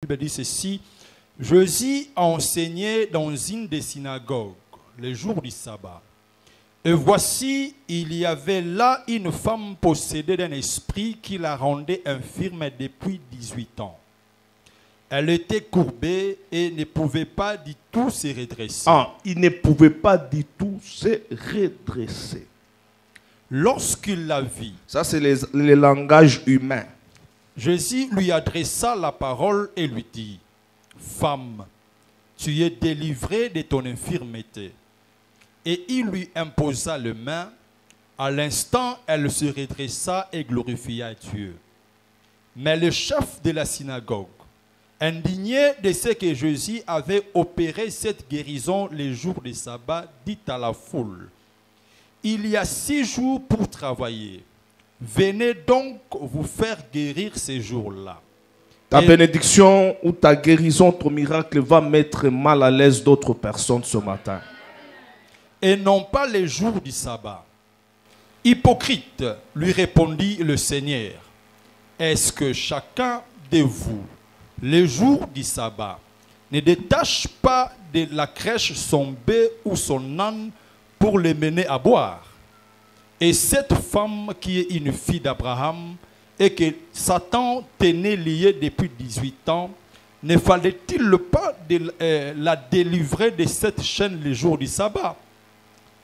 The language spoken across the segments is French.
Bible dit ceci. Jésus enseignait dans une des synagogues le jour du sabbat. Et voici, il y avait là une femme possédée d'un esprit qui la rendait infirme depuis 18 ans. Elle était courbée et ne pouvait pas du tout se redresser. Ah, il ne pouvait pas du tout se redresser. Lorsqu'il la vit, ça c'est le langage humain. Jésus lui adressa la parole et lui dit, « Femme, tu es délivrée de ton infirmité. » Et il lui imposa les mains. À l'instant, elle se redressa et glorifia Dieu. Mais le chef de la synagogue, indigné de ce que Jésus avait opéré cette guérison les jours du sabbat, dit à la foule, « Il y a 6 jours pour travailler. Venez donc vous faire guérir ces jours-là. » Ta bénédiction ou ta guérison, ton miracle va mettre mal à l'aise d'autres personnes ce matin. Et non pas les jours du sabbat. Hypocrite, lui répondit le Seigneur, est-ce que chacun de vous, les jours du sabbat, ne détache pas de la crèche son bœuf ou son âne pour les mener à boire? Et cette femme qui est une fille d'Abraham et que Satan tenait liée depuis 18 ans, ne fallait-il pas la délivrer de cette chaîne le jour du sabbat?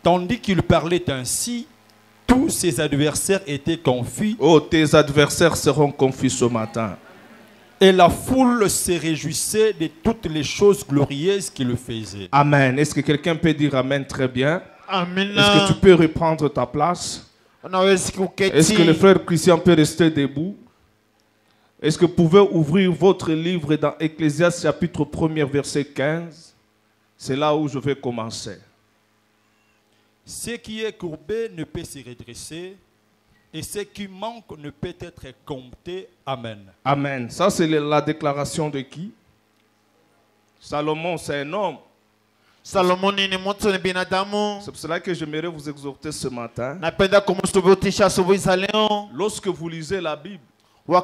Tandis qu'il parlait ainsi, tous ses adversaires étaient confus. Oh, tes adversaires seront confus ce matin. Et la foule se réjouissait de toutes les choses glorieuses qu'il faisait. Amen. Est-ce que quelqu'un peut dire Amen très bien? Amen. Est-ce que tu peux reprendre ta place? Est-ce que le frère Christian peut rester debout? Est-ce que vous pouvez ouvrir votre livre dans Ecclésiaste chapitre 1er verset 15? C'est là où je vais commencer. Ce qui est courbé ne peut se redresser et ce qui manque ne peut être compté. Amen. Amen. Ça c'est la déclaration de qui? Salomon, c'est un homme. C'est pour cela que j'aimerais vous exhorter ce matin. Lorsque vous lisez la Bible, il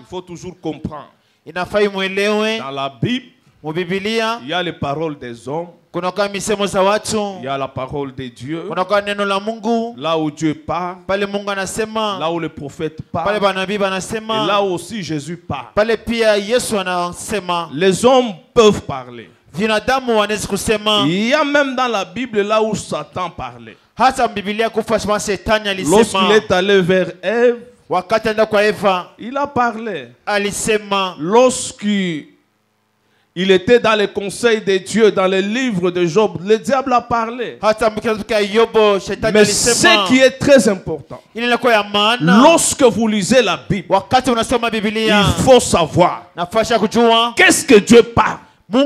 faut toujours comprendre. Dans la Bible, il y a les paroles des hommes. Il y a la parole de Dieu. Là où Dieu parle. Là où le prophète parle. Et là où aussi Jésus parle. Les hommes peuvent parler. Il y a même dans la Bible là où Satan parlait. Lorsqu'il est allé vers Ève, il a parlé. Lorsqu'il était dans les conseils de Dieu, dans les livres de Job, le diable a parlé. Mais ce qui est très important, lorsque vous lisez la Bible, il faut savoir qu'est-ce que Dieu parle. Je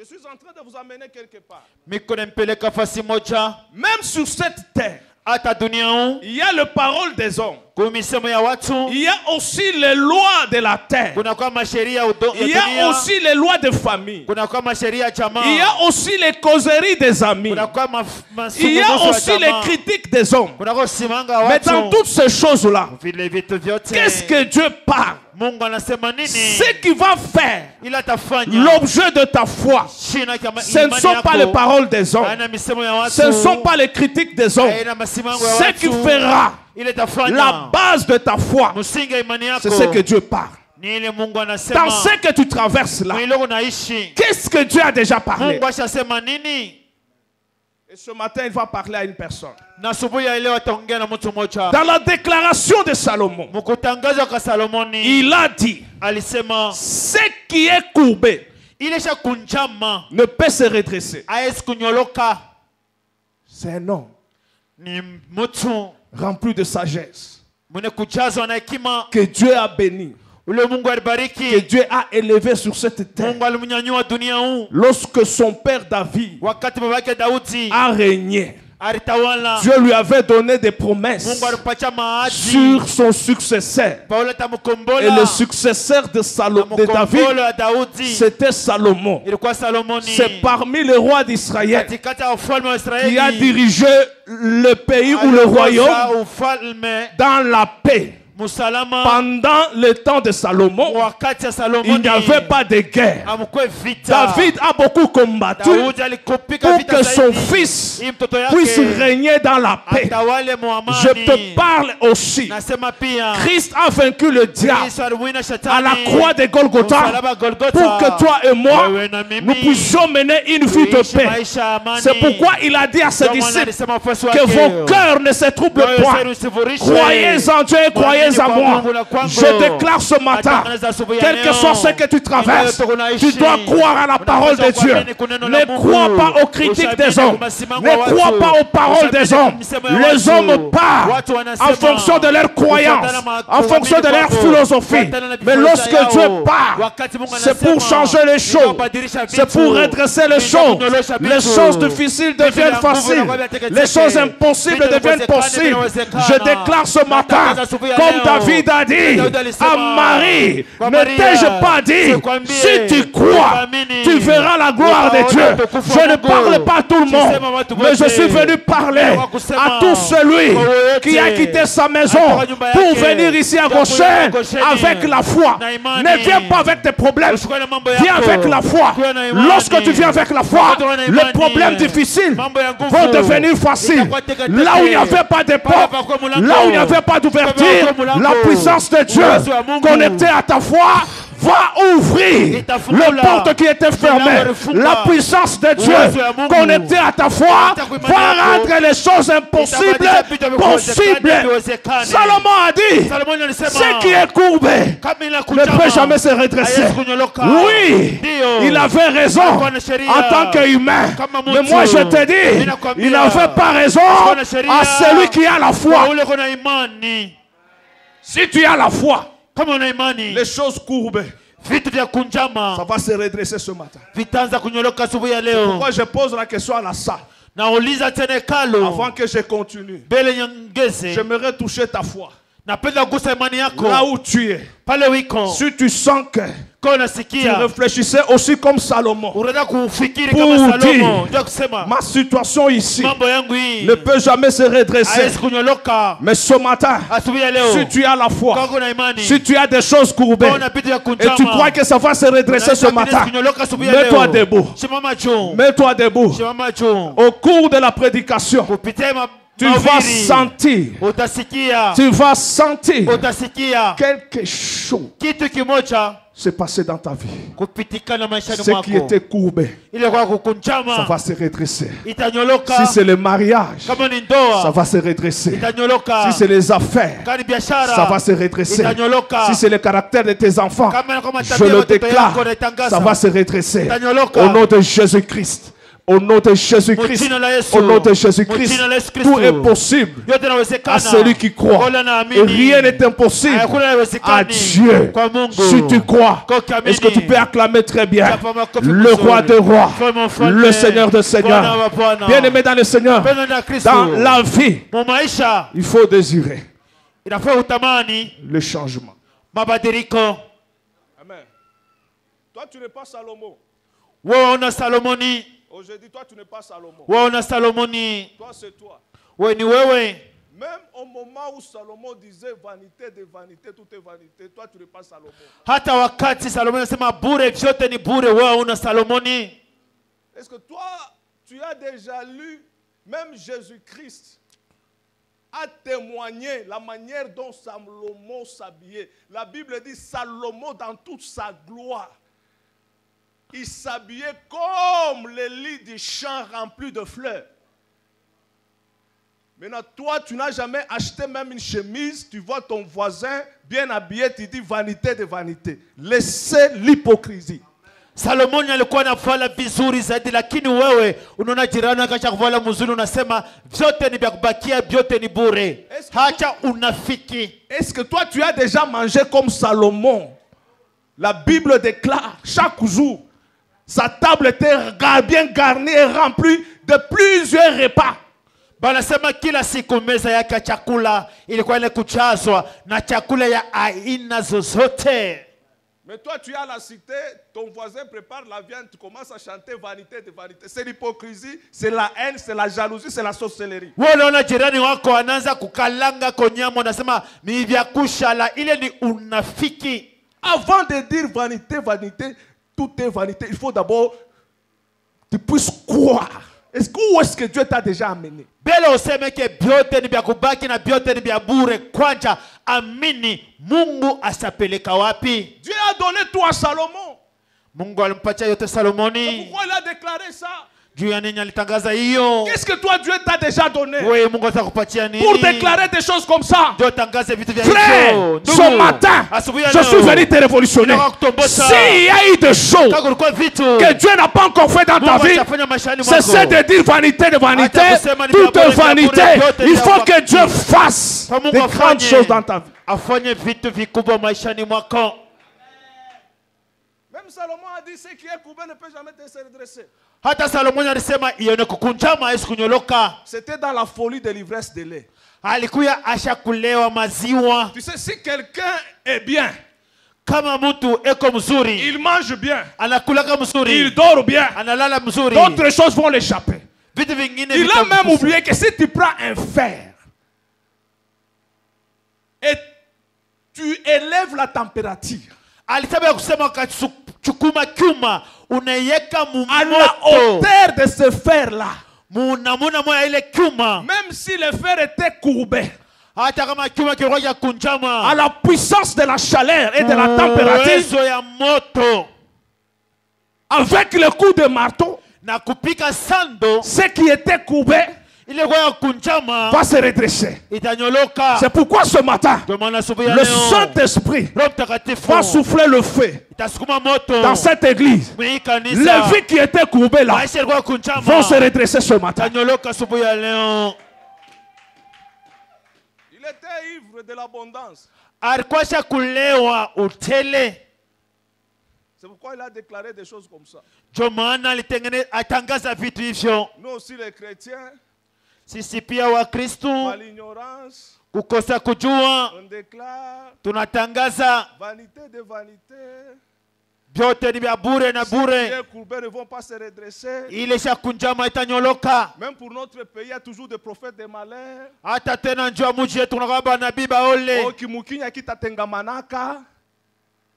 suis en train de vous amener quelque part. Même sur cette terre, il y a les paroles des hommes. Il y a aussi les lois de la terre. Il y a aussi les lois de famille. Il y a aussi les causeries des amis. Il y a aussi les critiques des hommes. Mais dans toutes ces choses-là, qu'est-ce que Dieu parle? Ce qui va faire l'objet de ta foi, ce ne sont pas les paroles des hommes. Ce ne sont pas les critiques des hommes. Ce qui fera la base de ta foi, c'est ce que Dieu parle. Dans ce que tu traverses là, qu'est-ce que Dieu a déjà parlé? Et ce matin, il va parler à une personne. Dans la déclaration de Salomon, il a dit, ce qui est courbé ne peut se redresser. C'est un homme rempli de sagesse que Dieu a béni, que Dieu a élevé sur cette terre. Lorsque son père David a régné, Dieu lui avait donné des promesses sur son successeur. Et le successeur de David, c'était Salomon. C'est parmi les rois d'Israël qui a dirigé le pays ou le royaume dans la paix. pendant le temps de Salomon, il n'y avait pas de guerre. David a beaucoup combattu pour que son fils puisse régner dans la paix. Je te parle aussi. Christ a vaincu le diable à la croix de Golgotha pour que toi et moi, nous puissions mener une vie de paix. C'est pourquoi il a dit à ses disciples que vos cœurs ne se troublent point. Croyez en Dieu et croyez en moi. Je déclare ce matin, quel que soit ce que tu traverses, tu dois croire à la parole de Dieu. Ne crois pas aux critiques des hommes. Ne crois pas aux paroles des hommes. Les hommes parlent en fonction de leur croyance, en fonction de leur philosophie. Mais lorsque Dieu parle, c'est pour changer les choses. C'est pour redresser les choses. Les choses difficiles deviennent faciles. Les choses impossibles deviennent possibles. Je déclare ce matin, comme David a dit à Marie, ne t'ai-je pas dit, si tu crois, tu verras la gloire de Dieu. Je ne parle pas à tout le monde, mais je suis venu parler à tout celui qui a quitté sa maison pour venir ici à Goshen avec la foi. Ne viens pas avec tes problèmes, viens avec la foi. Lorsque tu viens avec la foi, les problèmes difficiles vont devenir faciles. Là où il n'y avait pas de porte, là où il n'y avait pas d'ouverture, la puissance de Dieu connectée à ta foi va ouvrir le porte qui était fermée. La puissance de Dieu connectée à ta foi va rendre les choses impossibles possibles. Salomon a dit, ce qui est courbé ne peut jamais se redresser. Oui, il avait raison en tant qu'humain. Mais moi je te dis, il n'avait pas raison à celui qui a la foi. Si tu as la foi, les choses courbées, ça va se redresser ce matin. Pourquoi je pose la question à la salle? Avant que je continue, j'aimerais toucher ta foi. Là où tu es, si tu sens que tu réfléchissais aussi comme Salomon pour dire, ma situation ici ne peut jamais se redresser. Mais ce matin, si tu as la foi, si tu as des choses courbées et tu crois que ça va se redresser ce matin, mets-toi debout. Mets-toi debout. Au cours de la prédication, tu vas sentir quelque chose s'est passé dans ta vie. Ce qui était courbé, ça va se redresser. Si c'est le mariage, ça va se redresser. Si c'est les affaires, ça va se redresser. Si c'est le caractère de tes enfants, je le déclare, ça va se redresser. Au nom de Jésus-Christ. Au nom de Jésus-Christ, au nom de Jésus-Christ, tout est possible à celui qui croit. Et rien n'est impossible à Dieu. Si tu crois, est-ce que tu peux acclamer très bien le roi des rois, le Seigneur des seigneurs? Bien-aimé dans le Seigneur, dans la vie, il faut désirer le changement. Amen. Toi, tu n'es pas Salomon. Aujourd'hui, toi, tu n'es pas Salomon. Toi, c'est toi. Même au moment où Salomon disait vanité de vanité, tout est vanité, toi, tu n'es pas Salomon. Est-ce que toi, tu as déjà lu, même Jésus-Christ a témoigné la manière dont Salomon s'habillait. La Bible dit Salomon dans toute sa gloire. Il s'habillait comme les lits du champ remplis de fleurs. Maintenant, toi, tu n'as jamais acheté même une chemise. Tu vois ton voisin bien habillé, tu dis vanité de vanité. Laissez l'hypocrisie. Salomon alikuwa anavala vizuri zaidi, lakini wewe unaona jirani akaacha kuvala mzuri unasema vyote ni vya kubakia, vyote ni bure. Acha unafiki. Est-ce que toi tu as déjà mangé comme Salomon? La Bible déclare chaque jour sa table était bien garnie et remplie de plusieurs repas. Banasema kila siku meza yake ya chakula ilikuwa ile kuchazwa na chakula ya aina zozote. Mais toi, tu es à la cité, ton voisin prépare la viande, tu commences à chanter vanité de vanité. C'est l'hypocrisie, c'est la haine, c'est la jalousie, c'est la sorcellerie. Avant de dire vanité, vanité, tout est vanité. Il faut d'abord que tu puisses croire. Où est-ce que Dieu t'a déjà amené? Dieu a donné tout à Salomon. Pourquoi il a déclaré ça? Qu'est-ce que toi Dieu t'a déjà donné pour déclarer des choses comme ça? Frère, ce matin, je suis venu te révolutionner. S'il y a eu des choses que Dieu n'a pas encore fait dans ta vie, cessez de dire vanité de vanité, toute vanité. Il faut que Dieu fasse des grandes choses dans ta vie. Même Salomon a dit, ce qui est courbé ne peut jamais se redresser. C'était dans la folie de l'ivresse de lait. Tu sais, si quelqu'un est bien, il mange bien, il dort bien, d'autres choses vont l'échapper. Il a même oublié que si tu prends un fer et tu élèves la température à la hauteur de ce fer-là, même si le fer était courbé, à la puissance de la chaleur et de la température, avec le coup de marteau, ce qui était courbé va se redresser. C'est pourquoi ce matin, le Saint-Esprit va souffler le feu dans cette église. Les vies qui étaient courbées là vont se redresser ce matin. Il était ivre de l'abondance. C'est pourquoi il a déclaré des choses comme ça. Nous aussi les chrétiens, par l'ignorance, on déclare vanité de vanité. Ceux qui sont courbés ne vont pas se redresser. Même pour notre pays, il y a toujours des prophètes de malheur.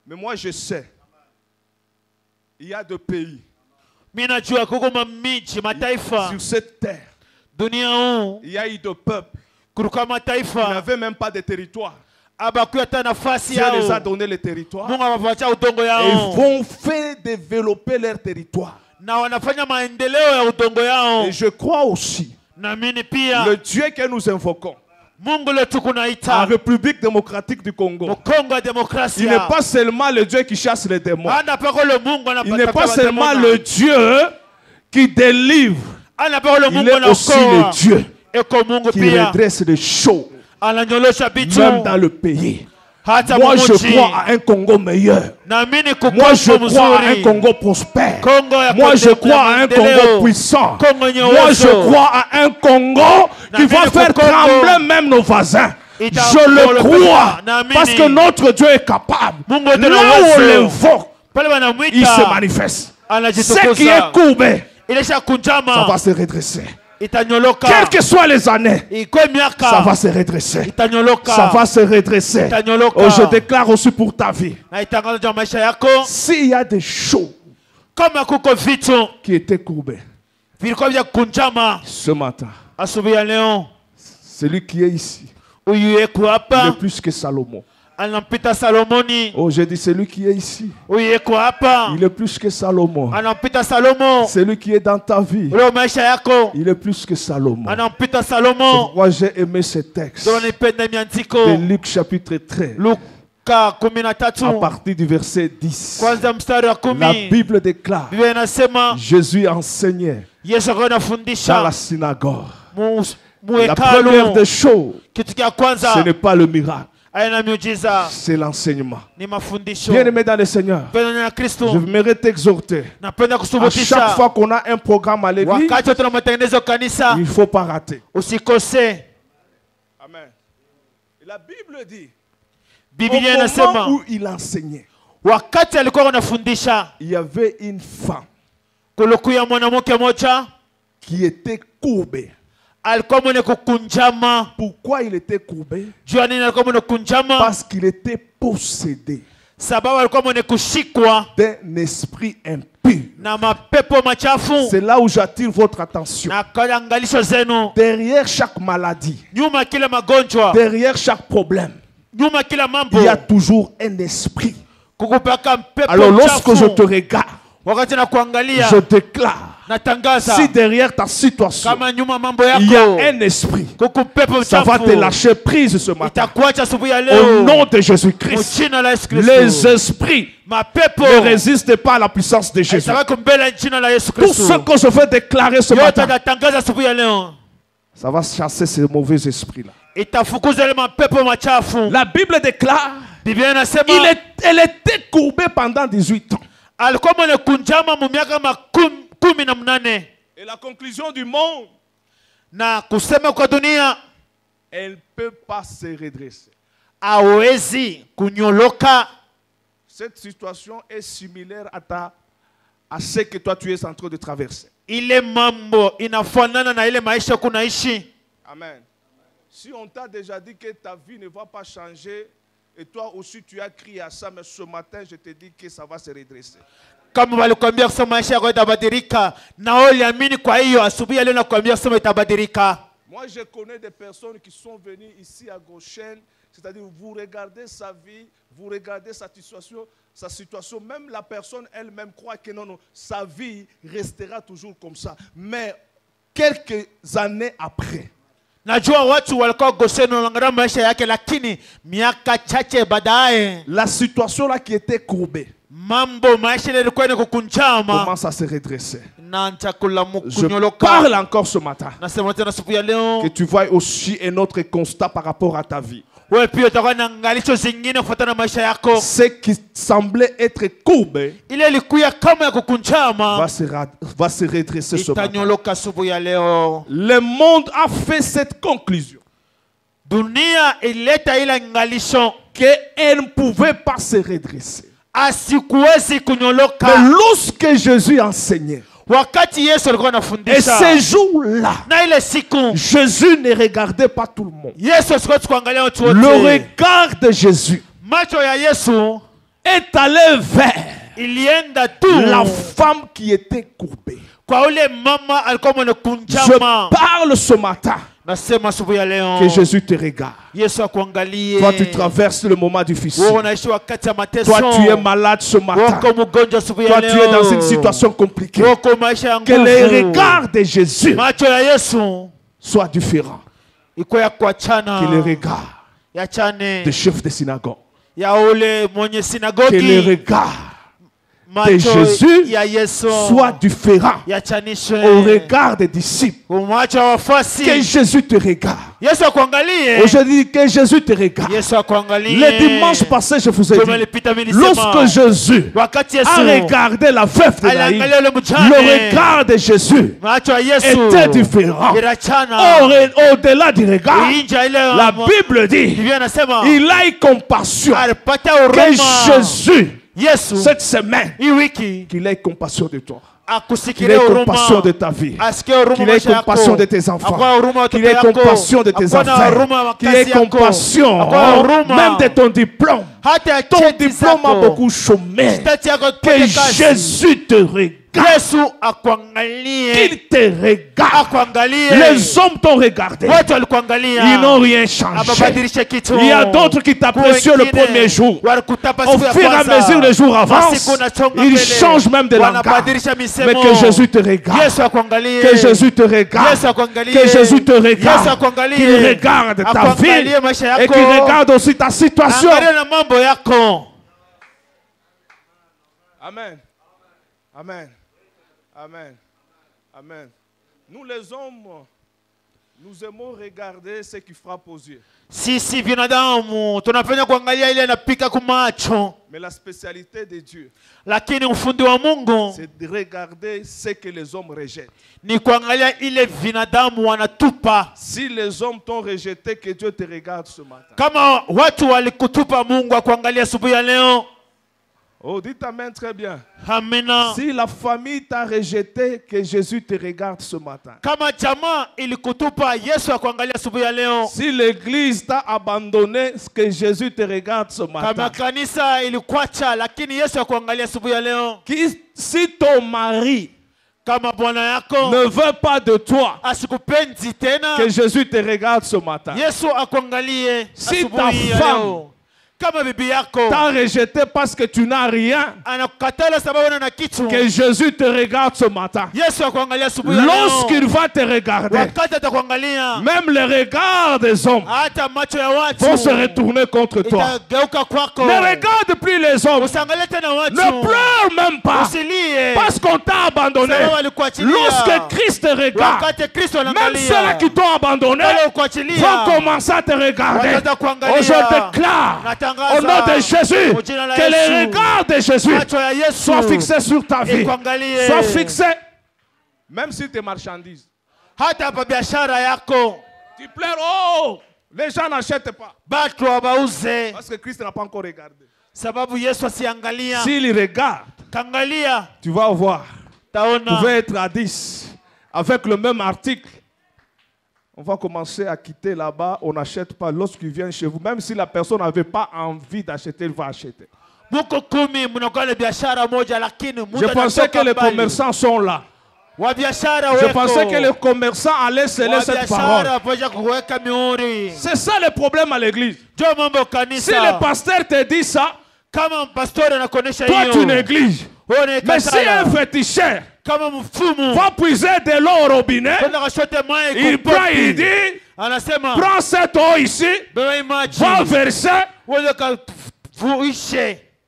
Mais moi je sais, il y a deux pays sur cette terre. Il y a eu des peuples qui n'avaient même pas de territoire. Dieu les a donné le territoire et ils vont faire développer leur territoire. Et je crois aussi le Dieu que nous invoquons, la République démocratique du Congo, il n'est pas seulement le Dieu qui chasse les démons. Il n'est pas seulement le Dieu qui délivre. Il est aussi le Dieu qui redresse les choses, même dans le pays. Moi je crois à un Congo meilleur. Moi je crois à un Congo prospère. Moi je crois à un Congo puissant. Moi je crois à un Congo qui va faire trembler même nos voisins. Je le crois parce que notre Dieu est capable. Là où on l'invoque, il se manifeste. Ce qui est courbé, ça va se redresser. Quelles que soient les années, ça va se redresser. Ça va se redresser. Oh, je déclare aussi pour ta vie, s'il y a des choses qui étaient courbées ce matin, celui qui est ici, il est plus que Salomon. Oh, j'ai dit celui qui est ici, il est plus que Salomon. Celui qui est dans ta vie, il est plus que Salomon. Moi j'ai aimé ce texte de Luc chapitre 13 à partir du verset 10. La Bible déclare, Jésus enseignait dans la synagogue. La première des choses, ce n'est pas le miracle, c'est l'enseignement. Bien-aimé dans le Seigneur, je voudrais t'exhorter. À chaque fois qu'on a un programme à l'église, il ne faut pas rater. Amen. Et la Bible dit, au moment où il enseignait, wakati alikuwa anafundisha, il y avait une femme kulikuwa mwanamke mmoja qui était courbée. alikuwa mwenye kukunjama. Pourquoi il était courbé? Jua nini alikuwa mwenye kukunjama? Parce qu'il était possédé Sababu alikuwa mwenye kushikwa d'un esprit impur. na mapepo machafu. C'est là où j'attire votre attention. Na kaangalisho zenu, Derrière chaque maladie, nyuma kila magonjwa, derrière chaque problème, nyuma kila mambo, il y a toujours un esprit. kukupaka mpepo Alors lorsque je chafu. te regarde, Wakati na kuangalia, je déclare, natangaza, si derrière ta situation, kama nyuma mambo il y a yako un esprit, kukupepo ça va te chafu, lâcher prise ce matin. itakuacha asubuhi ya Au leo. nom de Jésus-Christ, Jina la Yesu les Kristo. esprits Mapepo ne résistent pas à la puissance de Jésus. sababu mbele jina la Yesu Tout ce Kristo. que je veux déclarer ce Yote matin, natangaza asubuhi ya leo, ça va chasser ces mauvais esprits-là. itafukuza ile mapepo machafu. La Bible déclare, Biblia inasema elle était courbée pendant 18 ans. alikuwa mwenye kunjama mu miaka 18. Et la conclusion du monde, Na kusema kwa dunia, elle ne peut pas se redresser. hawezi kunyoloka. Cette situation est similaire à ce que toi tu es en train de traverser. Ile mambo inafanana na ile maisha kunaishi. Amen. Si on t'a déjà dit que ta vie ne va pas changer, et toi aussi tu as crié à ça, mais ce matin je te dis que ça va se redresser. Kama walikwambia kusema maisha yako itabadilika, na wewe uliamini, kwa hiyo asubuhi ya leo nakwambia kusema itabadilika. Moi je connais des personnes qui sont venues ici à Goshen, c'est-à-dire vous regardez sa vie, vous regardez sa situation, même la personne elle-même croit que non, sa vie restera toujours comme ça. Mais quelques années après, Najua watu walikuwa Gosheni wanaangalia maisha yake, lakini miaka chache baadaye la situation là qui était courbée mambo maisha ile ilikuwa ni kukunjama commence à se redresser. na chakula Je mkunyoloka. parle encore ce matin, Nasema tena siku ya leo, que tu vois aussi un autre constat par rapport à ta vie. wewe pia utakuwa na angalisho zingine kufuatana na maisha yako. Ce qui semblait être courbé Ile ilikuwa kama ya kukunjama va se redresser ce matin. itanyoloka siku ya leo. Le monde a fait cette conclusion Dunia ileta ile angalisho qu'elle ne pouvait pas se redresser. asikuwezi kunyoloka. Mais lorsque Jésus enseignait, Wakati Yesu alikuwa et anafundisha, ces jours-là, na ile siku Jésus ne regardait pas tout le monde. Yesu asikuwa kuangalia watu wote. Le regard de Jésus Macho ya Yesu est allé vers ilienda tu la femme qui était courbée. kwa ule mama alikuwa mwenye Je kunjama. parle ce matin Nasema asubuhi ya leo, que Jésus te regarde. Yesu akuangalie. Toi, tu traverses le moment difficile. Wewe unaishi wakati ya mateso. Toi, tu es malade ce matin. Wako mgonjwa asubuhi ya Toi, leo. tu es dans une situation compliquée. Wako maisha ya Que le nguvu. regard de Jésus Macho ya Yesu soit différent. iko ya kuachana. Que le regard ya chane des chefs de synagogue, ya ule mwenye que le sinagogi. regard de Macho Jésus ya Yesu soit différent ya chanishwe au regard des disciples. macho ya wafasi. Que Jésus te regarde. Yesu akuangalie. Aujourd'hui, que Jésus te regarde. Yesu akuangalie. Le dimanche passé, je vous ai dit, lorsque Jésus wakati a Yesu regardé la veuve de Naïm, aliangalia ule mjane, le regard de Jésus macho ya Yesu était différent. irachana. Au-delà du regard, Inja ile la Bible dit, Biblia inasema il a eu compassion. alipata Que huruma Jésus, Yesu cette semaine, hii wiki qu'il ait compassion de toi. Qu'il akusikirie ait huruma, compassion de ta vie. asikie huruma Qu'il ait maisha yako, compassion de tes enfants. akuwa huruma Qu'il watoto ait yako, compassion de tes akuwa na affaires. huruma wa Qu'il kazi ait yako, compassion akuwa huruma même de ton diplôme. hata ya Ton cheti diplôme a zako. beaucoup chômé. Cheti yako Que kipate kazi. Jésus te regarde. Yesu akuangalie, Qu'il te regarde. akuangalie. Les hommes t'ont regardé. Watu walikuangalia, Ils n'ont rien changé. ababadilishe kitu. Il y a d'autres qui t'apprécient le premier jour. walikutapa Au siku ya fur et à kwanza. mesure les jours avancent, Masiku unasonga ils mbele. changent même de langage. Wanabadilisha Mais misemo. que Jésus te regarde. Yesu akuangalie. Que Jésus te regarde. Yesu akuangalie. Que Jésus te Yesu regarde. akuangalie. Qu'il regarde ta Akuangalie vie. maisha Et yako. qu'il regarde aussi ta situation. Angalia na mambo yako. Amen. Amen. Amen. Amen. Nous les hommes, nous aimons regarder ce qui frappe aux yeux. Sisi binadamu tunapenda kuangalia ile inapika kumacho, Mais la spécialité de Dieu, lakini ufundi wa Mungu c'est de regarder ce que les hommes rejettent. ni kuangalia ile binadamu wanatupa. Si les hommes t'ont rejeté, que Dieu te regarde ce matin. Kama watu walikutupa, Mungu akuangalia asubuhi ya leo. Oh, dites amen très bien. Amina. Si la famille t'a rejeté, que Jésus te regarde ce matin. Kama jamaa ilikutupa, Yesu akuangalia asubuhi ya leo. Si l'église t'a abandonné, que Jésus te regarde ce matin. Kama kanisa ilikuacha, lakini Yesu akuangalia asubuhi ya leo. Si ton mari kama bwana yako ne veut pas de toi, asikupendi tena, que Jésus te regarde ce matin. Yesu akuangalie si asubuhi ta ya femme leo. Kama bibi yako t'a rejeté parce que tu n'as rien, que Jésus te regarde ce matin. Lorsqu'il va te regarder, même les regards des hommes vont se retourner contre toi. Ne regarde plus les hommes. Ne pleure même pas parce qu'on t'a abandonné. Lorsque Christ te regarde, même ceux qui t'ont abandonné vont commencer à te regarder. Oh, je déclare au nom de Jésus, que les regards de Jésus soient fixés sur ta vie. Soient fixés. Même si tes marchandises. Tu pleures, oh, les gens n'achètent pas. Parce que Christ n'a pas encore regardé. S'il regarde, tu vas voir. Vous pouvez être à 10 avec le même article. On va commencer à quitter là-bas, on n'achète pas lorsqu'il vient chez vous. Même si la personne n'avait pas envie d'acheter, il va acheter. Je pensais que les commerçants sont là. Je pensais que les commerçants allaient sceller cette parole. C'est ça le problème à l'église. Si le pasteur te dit ça, toi tu négliges. Mais si un féticheur va puiser de l'eau au robinet, il prend, il dit, prends cette eau ici, va verser.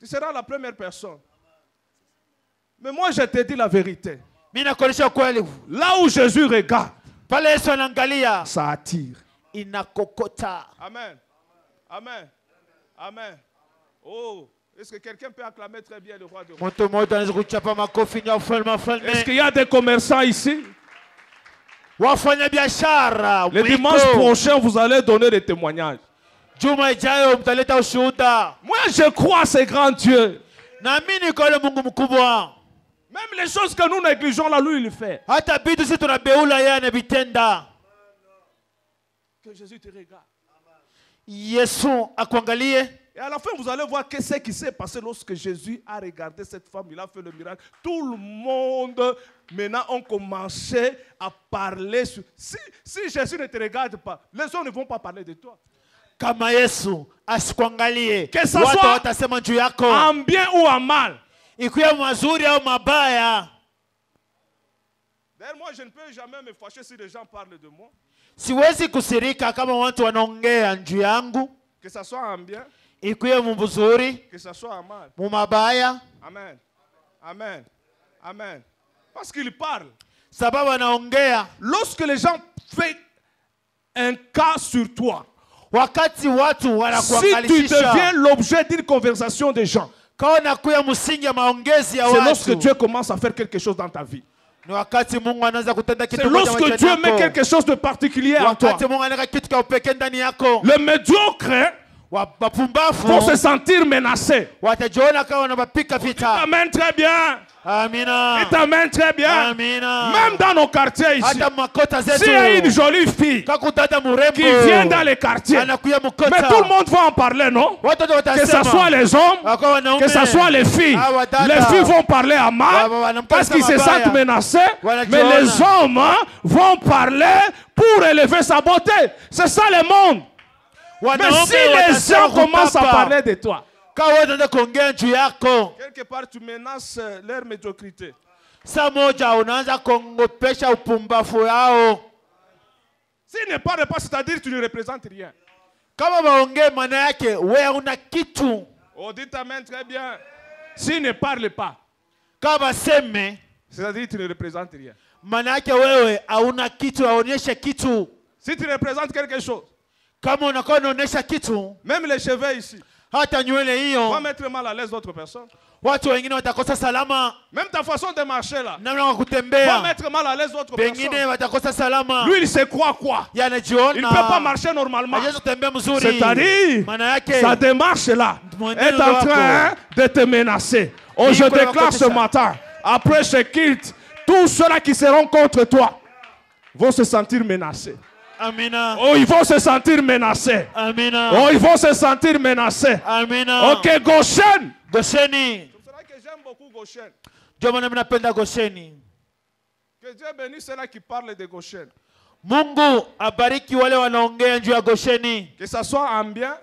Tu seras la première personne. Mais moi je te dis la vérité. Là où Jésus regarde, ça attire. Amen. Amen. Amen. Oh. Est-ce que quelqu'un peut acclamer très bien le roi de roi? Est-ce qu'il y a des commerçants ici? Le dimanche prochain, vous allez donner des témoignages. Moi, je crois à ce grand Dieu. Même les choses que nous négligeons, là, lui, il le fait. Que Jésus te regarde. Et à la fin, vous allez voir qu'est-ce qui s'est passé lorsque Jésus a regardé cette femme, il a fait le miracle. Tout le monde, maintenant, ont commencé à parler. Si Jésus ne te regarde pas, les gens ne vont pas parler de toi. Que ça soit en bien ou en mal. D'ailleurs, moi, je ne peux jamais me fâcher si les gens parlent de moi. Que ça soit en bien. Que ça soit en mal. Amen. Amen. Amen. Parce qu'il parle. Lorsque les gens font un cas sur toi, si tu deviens l'objet d'une conversation des gens, c'est lorsque Dieu commence à faire quelque chose dans ta vie. C'est lorsque Dieu met quelque chose de particulier en toi. Le médiocre pour se sentir menacé. Amen, très bien. Amina. Et t'amène très bien. Amina. Même dans nos quartiers ici. S'il y a une jolie fille qui vient dans les quartiers, mais tout le monde va en parler, non? Que ce soit les hommes, que ce soit les filles. Les filles vont parler à mal parce qu'ils se sentent menacés. Mais les hommes vont parler pour élever sa beauté. C'est ça le monde. Mais si les gens commencent à parler de toi, quelque part tu menaces leur médiocrité. S'ils ne parlent pas, c'est-à-dire que tu ne représentes rien. Oh, dites amen très bien. S'ils ne parlent pas, c'est-à-dire que tu ne représentes rien. Si tu représentes quelque chose, même les cheveux ici, Va mettre mal à l'aise d'autres personnes. Même ta façon de marcher là. Va mettre mal à l'aise d'autres personnes. Lui, il se croit quoi? Il ne peut pas marcher normalement. C'est-à-dire, sa démarche là est en train de te menacer. Oh, je déclare ce matin, après ce culte, tous ceux-là qui seront contre toi vont se sentir menacés. Amina. Oh, ils vont se sentir menacés. Amina. Oh, ils vont se sentir menacés. Amina. Ok, Goshen. Gosheni. C'est vrai que j'aime beaucoup Goshen. Que Dieu bénisse ceux-là qui parlent de Goshen. Mungu abariki wale wanaongea juu ya Gosheni. Que ça soit en bien,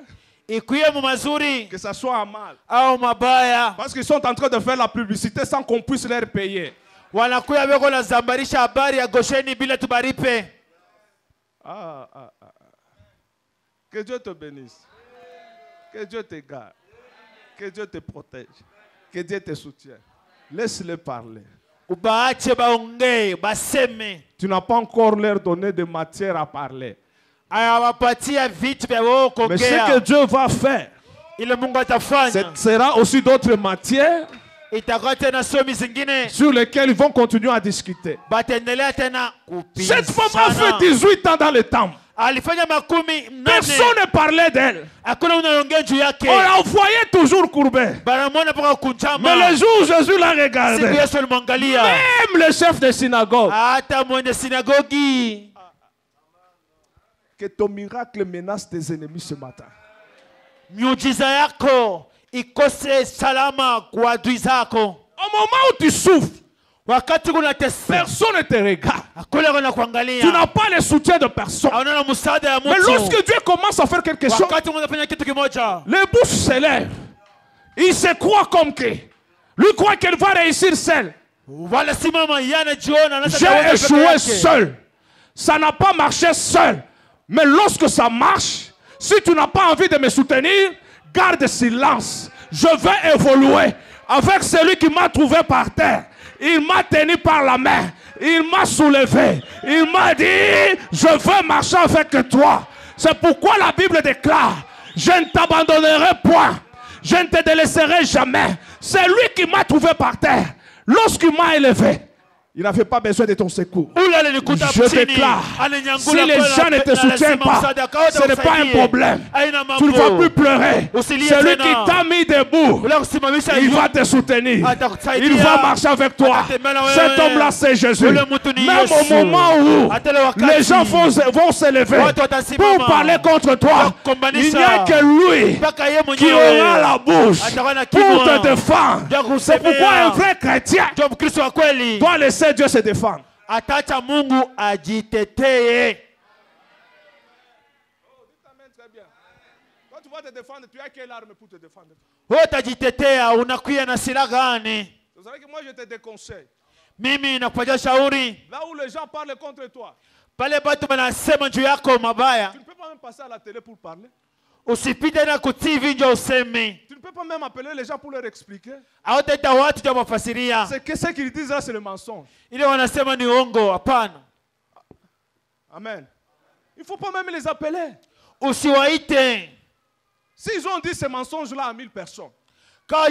ikuye mu mazuri, que ça soit en mal. Au mabaya. Parce qu'ils sont en train de faire la publicité sans qu'on puisse leur payer. Wanakuya beko la zambarisha habari ya Gosheni bila tubaripe. Que Dieu te bénisse. Que Dieu te garde. Que Dieu te protège. Que Dieu te soutienne. Laisse-les parler. Tu n'as pas encore leur donné de matière à parler. Mais ce que Dieu va faire, ce sera aussi d'autres matières sur lesquelles ils vont continuer à discuter. Cette femme a fait 18 ans dans le temple. Personne ne parlait d'elle. On la voyait toujours courbée. Mais le jour où Jésus l'a regardé, même le chef de synagogue, que ton miracle menace tes ennemis ce matin. Au moment où tu souffres, personne ne te regarde. Tu n'as pas le soutien de personne. Mais lorsque Dieu commence à faire quelque chose, les bouches s'élèvent. Il se croit comme que lui croit qu'elle va réussir seule. J'ai échoué seul. Ça n'a pas marché seul. Mais lorsque ça marche, si tu n'as pas envie de me soutenir, garde silence. Je vais évoluer avec celui qui m'a trouvé par terre. Il m'a tenu par la main. Il m'a soulevé. Il m'a dit, je veux marcher avec toi. C'est pourquoi la Bible déclare, je ne t'abandonnerai point. Je ne te délaisserai jamais. C'est lui qui m'a trouvé par terre. Lorsqu'il m'a élevé, il n'avait pas besoin de ton secours. Je déclare, si les gens ne te soutiennent pas, ce n'est pas un problème. Tu ne vas plus pleurer. Celui qui t'a mis debout, il va te soutenir. Il va marcher avec toi. Cet homme-là, c'est Jésus. Même au moment où les gens vont s'élever pour parler contre toi, il n'y a que lui qui aura la bouche pour te défendre. C'est pourquoi un vrai chrétien doit laisser Dieu se défendre. Atacha Mungu ajitetee. Quand tu vas te défendre, tu as quelle arme pour te défendre? Utajitetea unakuya na silaha gani? Vous savez que moi je te déconseille. Mimi nakupatia shauri. Là où les gens parlent contre toi, pale batu banasema juu yako mabaya, tu ne peux pas même passer à la télé pour parler. Usipite na ku TV ndio useme. Tu ne peux pas même appeler les gens pour leur expliquer. Hautaita watu ndio wafasiria. C'est que ce qu'ils disent là, c'est le mensonge. Ile wanasema ni uongo, hapana. Amen. Il ne faut pas même les appeler. Usiwaite. S'ils ont dit ces mensonges-là à 1000 personnes, toi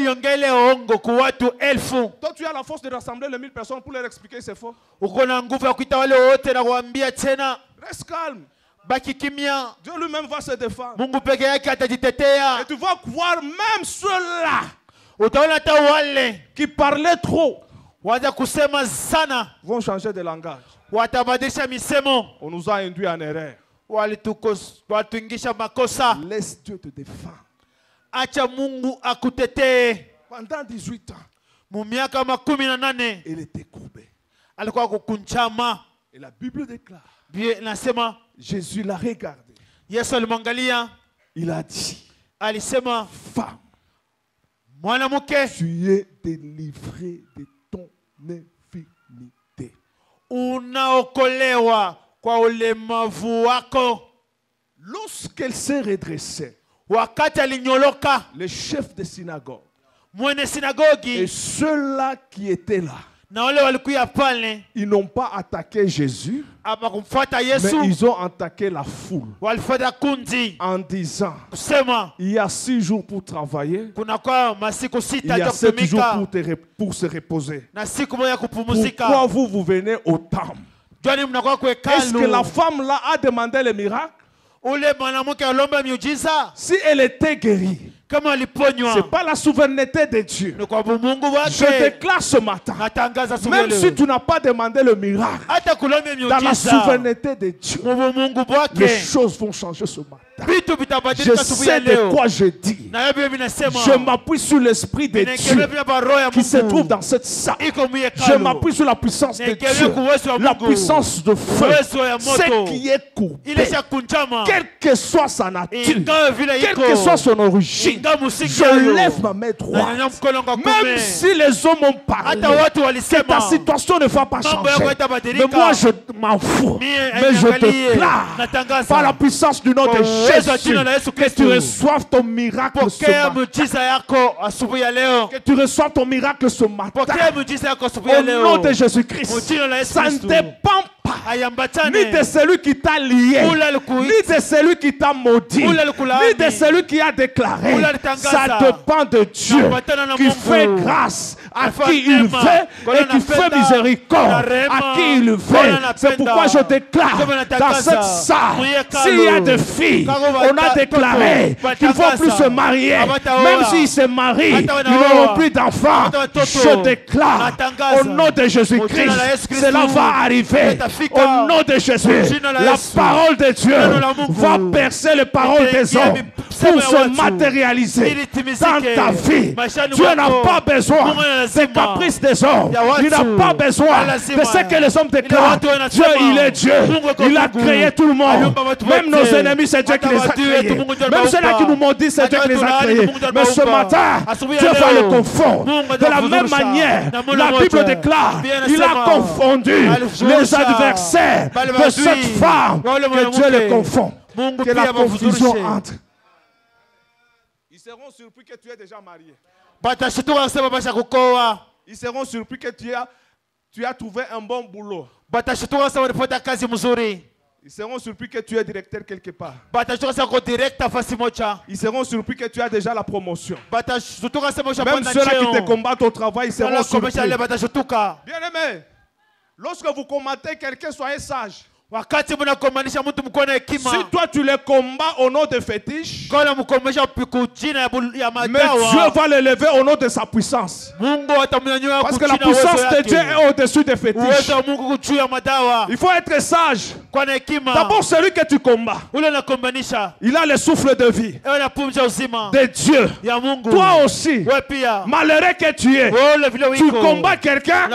tu as la force de rassembler les 1000 personnes pour leur expliquer c'est faux. Reste calme. Dieu lui-même va se défendre. Et tu vas voir même ceux-là qui parlaient trop vont changer de langage. On nous a induit en erreur. Laisse Dieu te défendre. Pendant 18 ans, il était courbé. Et la Bible déclare, Jésus l'a regardé. Il a dit, femme, tu es délivrée de ton infirmité. Lorsqu'elle s'est redressée, le chef de synagogue et ceux-là qui étaient là Ils n'ont pas attaqué Jésus, mais ils ont attaqué la foule en disant, il y a 6 jours pour travailler, il y a 7 jours pour se reposer. Pourquoi vous venez au temple? Est-ce que la femme là a demandé le miracle? Si elle était guérie, c'est pas la souveraineté de Dieu. Je déclare ce matin, même si tu n'as pas demandé le miracle, dans la souveraineté de Dieu, les choses vont changer ce matin. Je sais de quoi je dis. Je m'appuie sur l'Esprit de Dieu qui se trouve dans cette salle. Je m'appuie sur la puissance de Dieu, la puissance de feu. Ce qui est coupé, quelle que soit sa nature, quelle que soit son origine, je lève ma main droite. Même si les hommes ont parlé que ta situation ne va pas changer, mais moi je m'en fous. Mais je déclare par la puissance du nom de Jésus que tu reçoives ton miracle ce matin. Que tu reçoives ton miracle ce matin. Au nom de Jésus-Christ. Ça ne dépend pas ni de celui qui t'a lié, ni de celui qui t'a maudit, ni de celui qui a déclaré. Ça dépend de Dieu qui fait grâce à qui il veut et qui fait miséricorde à qui il veut. C'est pourquoi je déclare dans cette salle, s'il y a des filles, on a déclaré qu'ils ne vont plus se marier. Même s'ils se marient, ils n'auront plus d'enfants. Je déclare au nom de Jésus-Christ, cela va arriver. Au nom de Jésus, la parole de Dieu va percer les paroles des hommes pour se matérialiser dans ta vie. Dieu n'a pas besoin des caprices des hommes. Il n'a pas besoin de ce que les hommes déclarent. Dieu, il est Dieu. Il a créé tout le monde. Même nos ennemis, c'est Dieu qui les a créés. Même ceux-là qui nous maudissent, c'est Dieu qui les a créés. Mais ce matin, Dieu va les confondre. De la même manière, la Bible déclare, il a confondu les adversaires de cette femme. Que Dieu les confond. Que la confusion entre. Ils seront surpris que tu es déjà marié. Ils seront surpris que tu as trouvé un bon boulot. Ils seront surpris que tu es directeur quelque part. Ils seront surpris que tu as déjà la promotion. Même ceux-là qui te combattent au travail, ils seront surpris. Bien aimé, lorsque vous combattez quelqu'un, soyez sage. Si toi tu les combats au nom de fétiche, mais Dieu va les lever au nom de sa puissance. Parce que la puissance de Dieu est au-dessus des fétiches. Il faut être sage. D'abord, celui que tu combats, il a le souffle de vie de Dieu. Toi aussi, malheureux que tu es, tu combats quelqu'un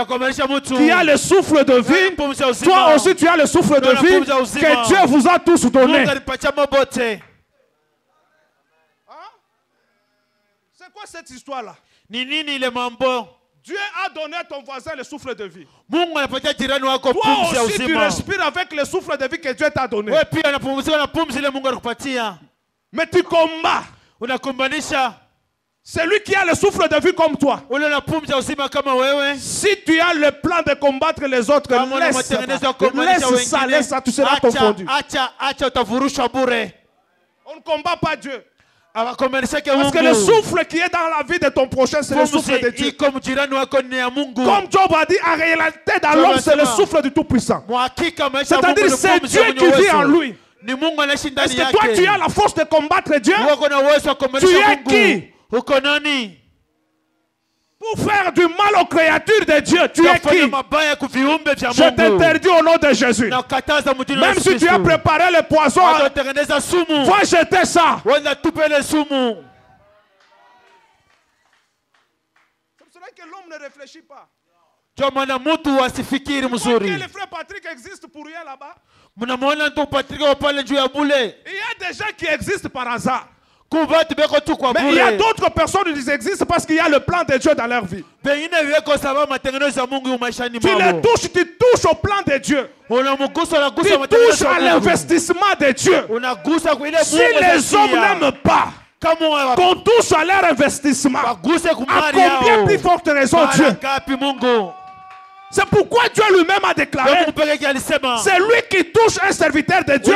qui a le souffle de vie. Toi aussi, tu as le souffle de vie que Dieu vous a tous donné. C'est quoi cette histoire-là? Dieu a donné à ton voisin le souffle de vie. Toi aussi tu respires avec le souffle de vie que Dieu t'a donné. Mais tu combats celui qui a le souffle de vie comme toi. Si tu as le plan de combattre les autres, laisse ça, tu seras confondu. On ne combat pas Dieu. Parce que le souffle qui est dans la vie de ton prochain, c'est le souffle de Dieu. Comme Job a dit, en réalité, dans l'homme, c'est le souffle du Tout-Puissant. C'est-à-dire, c'est Dieu qui vit en lui. Est-ce que toi, tu as la force de combattre Dieu? Tu es qui? Pour faire du mal aux créatures de Dieu, tu es qui? Je t'interdis au nom de Jésus. Même si tu as préparé le poison, va jeter ça. C'est pour cela que l'homme ne réfléchit pas. Le frère Patrick existe pour rien là-bas. Il y a des gens qui existent par hasard. Mais il y a d'autres personnes qui existent parce qu'il y a le plan de Dieu dans leur vie. Tu les touches, tu touches au plan de Dieu. Tu touches à l'investissement de Dieu. Si les hommes n'aiment pas qu'on touche à leur investissement, à combien plus forte raison Dieu? C'est pourquoi Dieu lui-même a déclaré, c'est lui qui touche un serviteur de Dieu,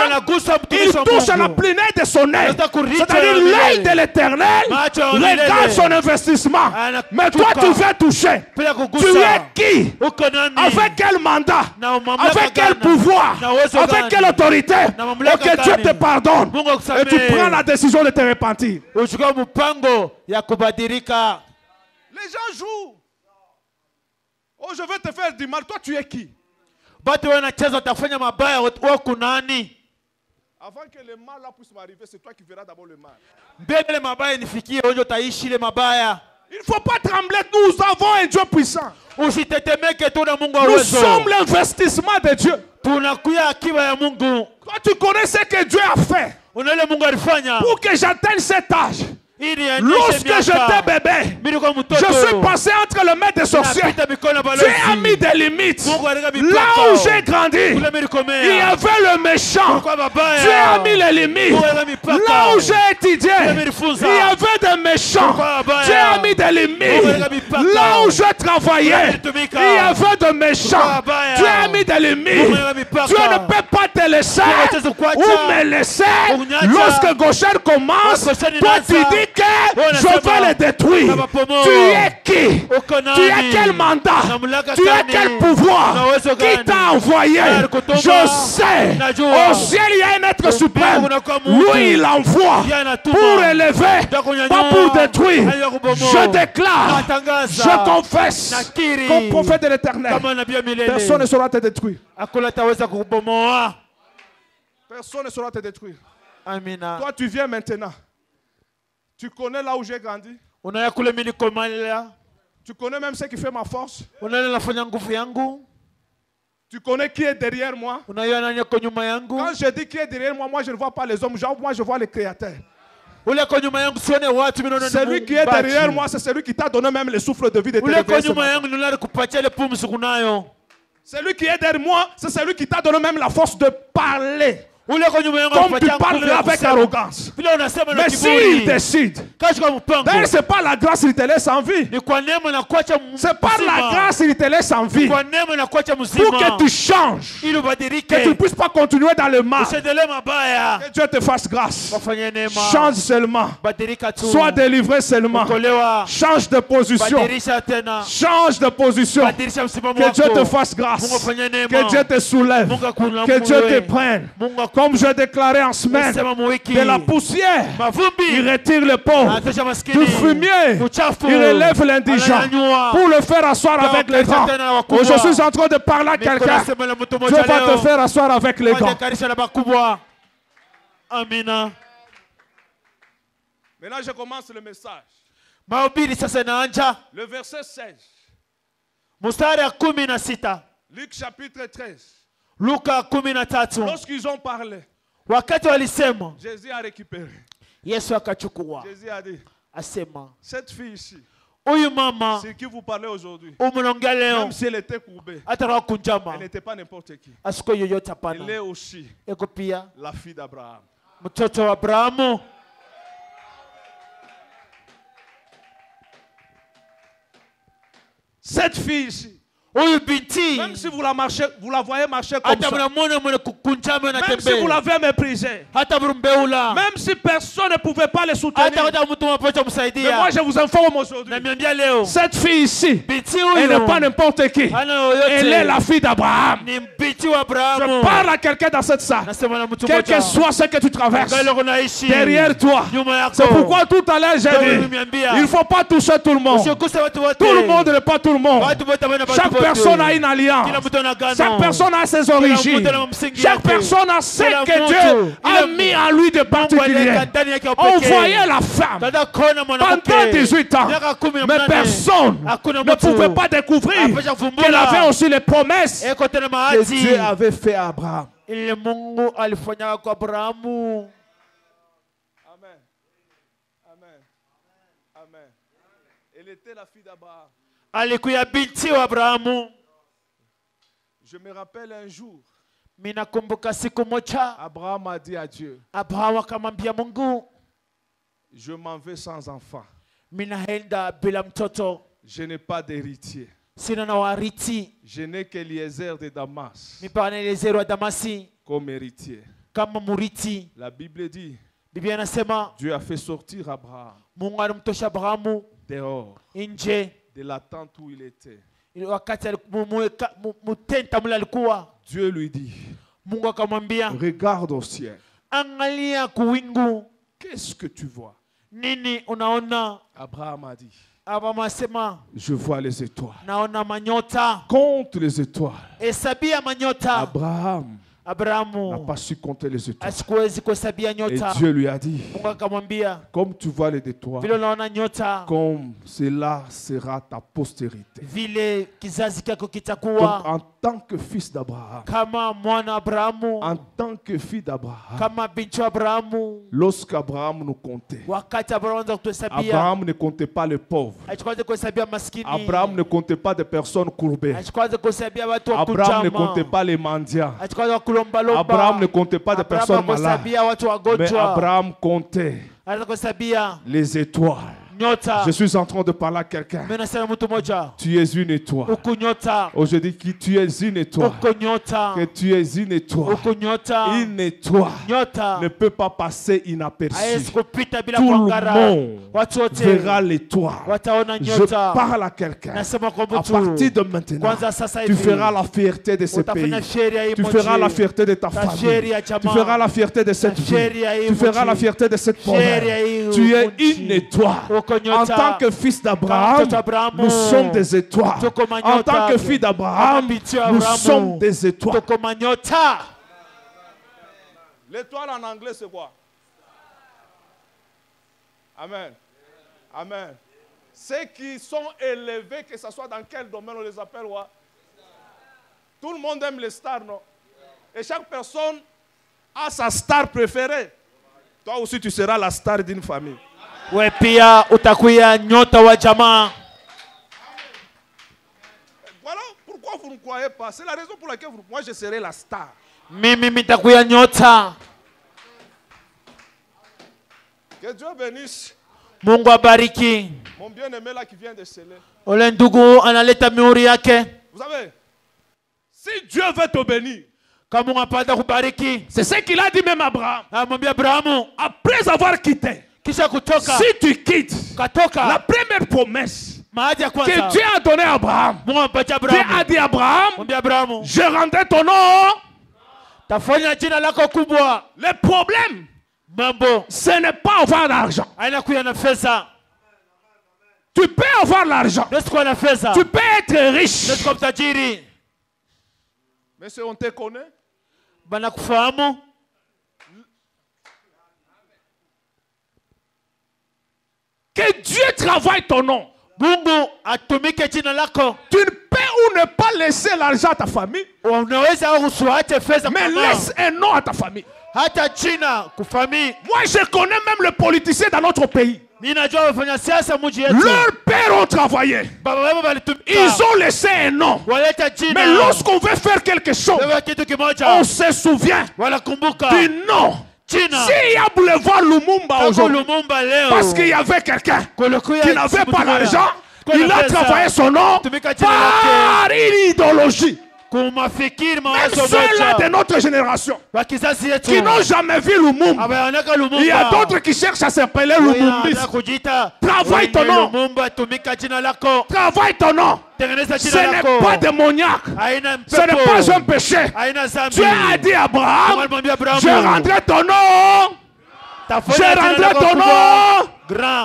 il touche à la plénitude de son œil. C'est-à-dire l'œil de l'Éternel regarde son investissement. Mais toi tu veux toucher. Tu es qui? Avec quel mandat? Avec quel pouvoir? Avec quelle autorité? Et que Dieu te pardonne. Et tu prends la décision de te repentir. Les gens jouent. Oh, je vais te faire du mal. Toi, tu es qui? Avant que le mal là puisse m'arriver, c'est toi qui verras d'abord le mal. Il ne faut pas trembler. Nous avons un Dieu puissant. Nous sommes l'investissement de Dieu. Toi, tu connais ce que Dieu a fait pour que j'atteigne cet âge. Lorsque j'étais bébé, je suis passé entre le maître des sorciers. Dieu a mis des limites. Là où j'ai grandi, il y avait le méchant. Dieu a mis les limites. Là où j'ai étudié, il y avait des méchants. Dieu a mis des limites. Là où je travaillais, il y avait des méchants. Dieu a mis des limites. Dieu ne peut pas te laisser ou me laisser. Lorsque Goshen commence, toi tu dis que je vais les détruire. Tu es qui? Tu as quel mandat? Tu as quel pouvoir? Qui t'a envoyé? Je sais. Au ciel, il y a un être suprême. Lui, il envoie pour élever, pas pour détruire. Je déclare, je confesse comme prophète de l'Éternel, personne ne saura te détruire. Personne ne saura te détruire. Toi, tu viens maintenant. Tu connais là où j'ai grandi. Tu connais même ce qui fait ma force. Tu connais qui est derrière moi. Quand je dis qui est derrière moi, moi je ne vois pas les hommes, moi je vois les créateurs. Celui qui est derrière moi, c'est celui qui t'a donné même le souffle de vie de tes réveils. Celui qui est derrière moi, c'est celui qui t'a donné même la force de parler. Comme tu parles là avec arrogance. Mais s'il décide, d'ailleurs c'est pas la grâce qu'il te laisse en vie. C'est par la grâce qu'il te laisse en vie. Pour que tu changes. Que tu ne puisses pas continuer dans le mal. Que Dieu te fasse grâce. Change seulement. Sois délivré seulement. Change de position. Change de position. Que Dieu te fasse grâce. Que Dieu te soulève. Que Dieu te prenne. Comme je déclarais en semaine, de la poussière, il retire le pauvre. Du fumier, il relève l'indigent pour le faire asseoir avec les grands. Je suis en train de parler à quelqu'un. Dieu va te faire asseoir avec les grands. Maintenant, je commence le message. Le verset 16. Luc chapitre 13. Lorsqu'ils ont parlé, Jésus a récupéré. Jésus a dit, cette fille ici, c'est qui vous parlez aujourd'hui, même si elle était courbée, elle n'était pas n'importe qui. Elle est aussi la fille d'Abraham. Cette fille ici, même si vous la voyez marcher comme ça, même si vous l'avez méprisée, même si personne ne pouvait pas les soutenir, mais moi je vous informe aujourd'hui, cette fille ici, elle n'est pas n'importe qui, elle est la fille d'Abraham. Je parle à quelqu'un dans cette salle, quel que soit ce que tu traverses, derrière toi, c'est pourquoi tout à l'heure j'ai dit, il ne faut pas toucher tout le monde. Tout le monde n'est pas tout le monde. Chaque personne a une alliance. Chaque personne a ses origines. Chaque personne a ce que Dieu a mis en lui de particulier. On voyait la femme pendant 18 ans. Mais personne ne pouvait pas découvrir qu'elle avait aussi les promesses que Dieu avait fait à Abraham. Amen. Amen. Amen. Elle était la fille d'Abraham. Je me rappelle un jour, Abraham a dit à Dieu, je m'en vais sans enfant. Je n'ai pas d'héritier. Je n'ai qu'Eliezer de Damas comme héritier. La Bible dit, Dieu a fait sortir Abraham dehors de la tente où il était. Dieu lui dit, regarde au ciel. Qu'est-ce que tu vois? Abraham a dit, je vois les étoiles. Compte les étoiles. Abraham n'a pas su compter les étoiles. Et Dieu lui a dit, comme tu vois les étoiles, comme cela sera ta postérité. Donc, en tant que fils d'Abraham, en tant que fille d'Abraham, lorsqu'Abraham nous comptait, Abraham ne comptait pas les pauvres. Abraham ne comptait pas des personnes courbées. Abraham ne comptait pas les mendiants. Abraham ne comptait pas des personnes malades. Mais Abraham comptait les étoiles. Je suis en train de parler à quelqu'un. Tu es une étoile. Aujourd'hui, tu es une étoile. Que tu es une étoile. Une étoile ne peut pas passer inaperçue. Tout le monde verra l'étoile. Je parle à quelqu'un. À partir de maintenant, tu feras la fierté de ce pays. Tu feras la fierté de ta famille. Tu feras la fierté de cette ville. Tu feras la fierté de cette province. Tu es une étoile. En tant que fils d'Abraham, nous sommes des étoiles. En tant que fils d'Abraham, nous sommes des étoiles. L'étoile en anglais, c'est quoi? Amen. Amen. Ceux qui sont élevés, que ce soit dans quel domaine on les appelle, ouais. Tout le monde aime les stars, non? Et chaque personne a sa star préférée. Toi aussi, tu seras la star d'une famille. We pia utakuya nyota wa jamaa. Voilà pourquoi vous ne croyez pas. C'est la raison pour laquelle moi je serai la star. Mimi mitakuya nyota. Que Dieu bénisse. Mungu abariki. Mon bien-aimé là qui vient de sceller. Ole ndugu analeta mihuri yake. Vous savez, si Dieu veut te bénir, c'est ce qu'il a dit même à Abraham. Après avoir quitté. Si tu quittes, la première promesse que Dieu a donnée à Abraham, Dieu a dit à Abraham, je rendrai ton nom. Le problème, ce n'est pas avoir l'argent. Tu peux avoir l'argent. Tu peux être riche. Mais si on te connaît, que Dieu travaille ton nom. Tu ne peux ou ne pas laisser l'argent à ta famille. Mais laisse un nom à ta famille. Moi, je connais même les politiciens dans notre pays. Leurs pères ont travaillé. Ils ont laissé un nom. Mais lorsqu'on veut faire quelque chose, on se souvient du nom. S'il y a boulevard Lumumba aujourd'hui, parce qu'il y avait quelqu'un qui n'avait pas l'argent, il a travaillé son nom par une idéologie. Même ceux-là de notre génération qui n'ont jamais vu Lumumba, il y a d'autres qui cherchent à s'appeler Lumumbis. Travaille ton nom. Travaille ton nom. Ce n'est pas démoniaque. Ce n'est pas un péché. Dieu a dit à Abraham, je rendrai ton nom. Je rendrai ton nom.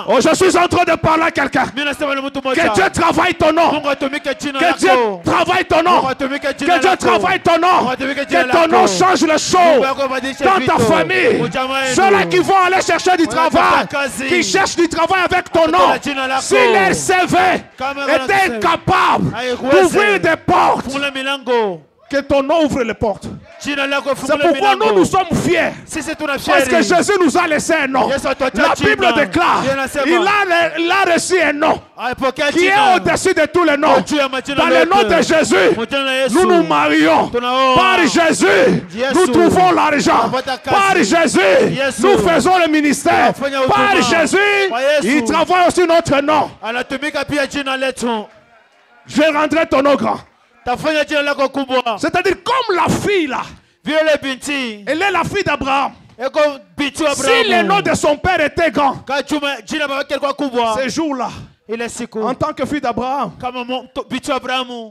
Oh, je suis en train de parler à quelqu'un. Que Dieu travaille ton nom. Que Dieu travaille ton nom. Que Dieu travaille ton nom. Que ton nom change les choses dans ta famille. Ceux-là qui vont aller chercher du travail, qui cherchent du travail avec ton nom, si leur CV est incapable d'ouvrir des portes, que ton nom ouvre les portes. C'est pourquoi nous sommes fiers. Parce que Jésus nous a laissé un nom. La Bible déclare, il a reçu un nom qui est au-dessus de tous les noms. Dans le nom de Jésus, nous nous marions. Par Jésus, nous trouvons l'argent. Par Jésus, nous faisons le ministère. Par Jésus, il travaille aussi notre nom. Je rendrai ton nom grand. C'est-à-dire comme la fille là. Elle est la fille d'Abraham. Si le nom de son père était grand, ces jours-là, en tant que fille d'Abraham,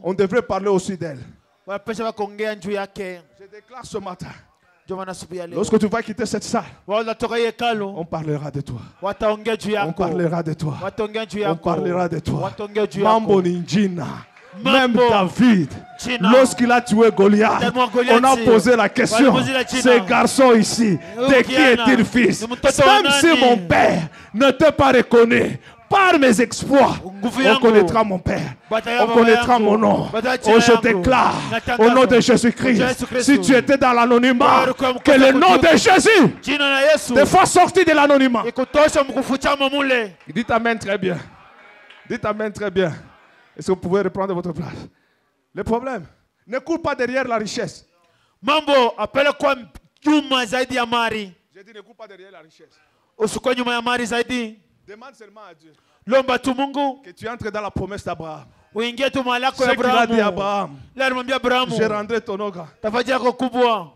on devrait parler aussi d'elle. Je déclare ce matin, lorsque tu vas quitter cette salle, on parlera de toi. On parlera de toi. On parlera de toi. Mambo Ninjina. Même David, lorsqu'il a tué Goliath, on a posé la question, ce garçon ici, de qui est-il fils? Même si mon père ne t'a pas reconnu, par mes exploits, on connaîtra mon père, on connaîtra mon nom. Oh, je déclare au nom de Jésus-Christ, si tu étais dans l'anonymat, que le nom de Jésus te fasse sortir de l'anonymat. Dites amen très bien. Dites amen très bien. Est-ce que vous pouvez reprendre votre place? Le problème ne court pas derrière la richesse. Mambo, appelle quoi Juma zaidi ya mari. J'ai dit ne court pas derrière la richesse. Usikuwe nyuma ya mari zaidi. Demande seulement à Dieu. Lomba tu Mungu. Que tu entres dans la promesse d'Abraham. Uingie tu malako ya Abraham. Ce qu'il a dit Abraham. Je rendrai ton nom grand. Tafaji yako kubwa.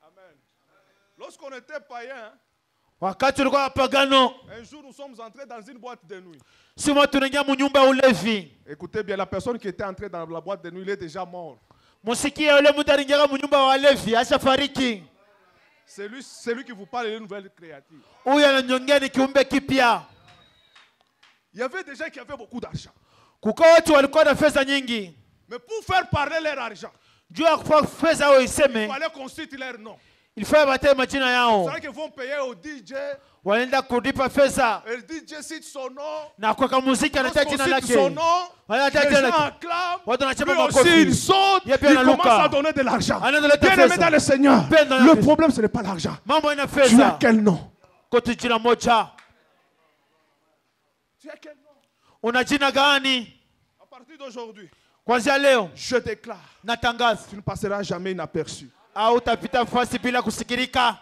Amen. Lorsqu'on était païen, wakati tulikuwa pagano, un jour nous sommes entrés dans une boîte de nuit. Sima tunaingia mu nyumba ulevi. Écoutez bien, la personne qui était entrée dans la boîte de nuit, il est déjà mort. Musikie yule mtu aliingia mu nyumba wa levi, ashafariki. Celui qui vous parle est une nouvelle créature. Huyu ananyongea ni kiumbe kipya. Il y avait des gens qui avaient beaucoup d'argent. Kuko watu walikuwa na pesa nyingi. Mais pour faire parler leur argent, juu ya kufanya pesa yao iseme, il fallait qu'on cite leur nom. Il faut battre majina yao. C'est vrai qu'ils vont payer au DJ. Wanaenda kulipa pesa. Le DJ cite son nom. Na kwa muziki anataja jina lake. Son nom. Les gens acclament. Watu wanachapa makofi. Aussi il saute. Il commence à donner de l'argent. Bien aimé dans le Seigneur. Le problème ce n'est pas l'argent. Tu as quel nom? Kote jina moja. Tu as quel nom? Una jina gani? À partir d'aujourd'hui, kwanzia leo, je déclare, natangaza, tu ne passeras jamais inaperçu. Hautapita fasi bila kusikirika.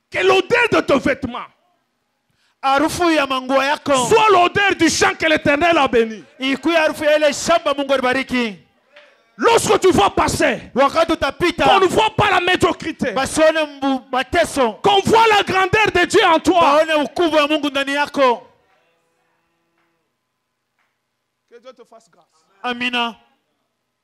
Que l'odeur de tes vêtements harufu ya manguo yako soit l'odeur du champ que l'Éternel a béni. Ikuwe harufu ya ile shamba Mungu alibariki. Lorsque tu vas passer, wakati utapita, qu'on ne voit pas la médiocrité, basione mateso, qu'on voit la grandeur de Dieu en toi. Baone ukubwa wa Mungu ndani yako. Que Dieu te fasse grâce. Amina.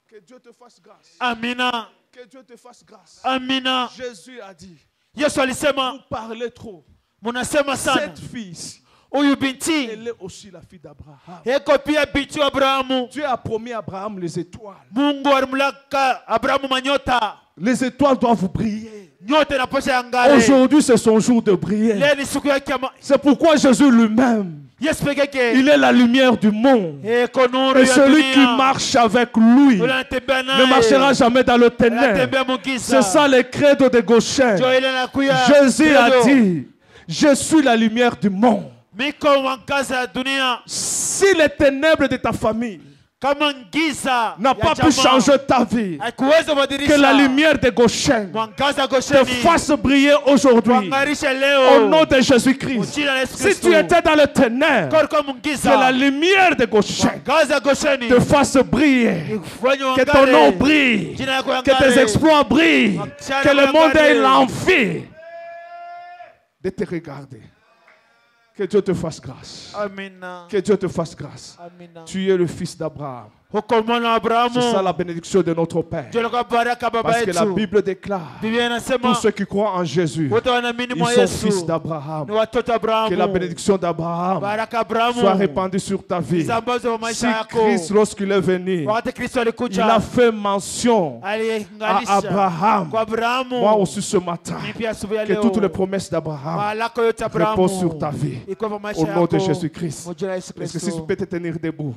Que Dieu te fasse grâce. Amina. Que Dieu te fasse grâce. Amina. Jésus a dit, Yesu alisema, vous parlez trop. Munasema sana. Cette fille, huyu binti, elle est aussi la fille d'Abraham. Eko pia binti wa Abrahamu. Dieu a promis à Abraham les étoiles. Mungu alimlaka Abrahamu manyota. Les étoiles doivent briller. Nyota inapaswa yangare. Aujourd'hui c'est son jour de briller. Leo ni siku yake. C'est pourquoi Jésus lui-même, il est la lumière du monde. Et celui qui marche avec lui ne marchera jamais dans le ténèbre. C'est ça le credo de Goshen. Jésus a dit, je suis la lumière du monde. Si les ténèbres de ta famille n'a pas pu changer ta vie, que la lumière de Goshen te fasse briller aujourd'hui au nom de Jésus-Christ. Si tu étais dans le ténèbre, que la lumière de Goshen te fasse briller, que ton nom brille, que tes exploits brillent, que le monde ait l'envie de te regarder. Que Dieu te fasse grâce. Amina. Que Dieu te fasse grâce. Amina. Tu es le fils d'Abraham. C'est ça la bénédiction de notre Père. Parce que la Bible déclare, tous ceux qui croient en Jésus, ils sont fils d'Abraham. Que la bénédiction d'Abraham soit répandue sur ta vie. Si Christ, lorsqu'il est venu, il a fait mention à Abraham. Moi aussi ce matin, que toutes les promesses d'Abraham reposent sur ta vie. Au nom de Jésus-Christ. Est-ce que si tu peux te tenir debout?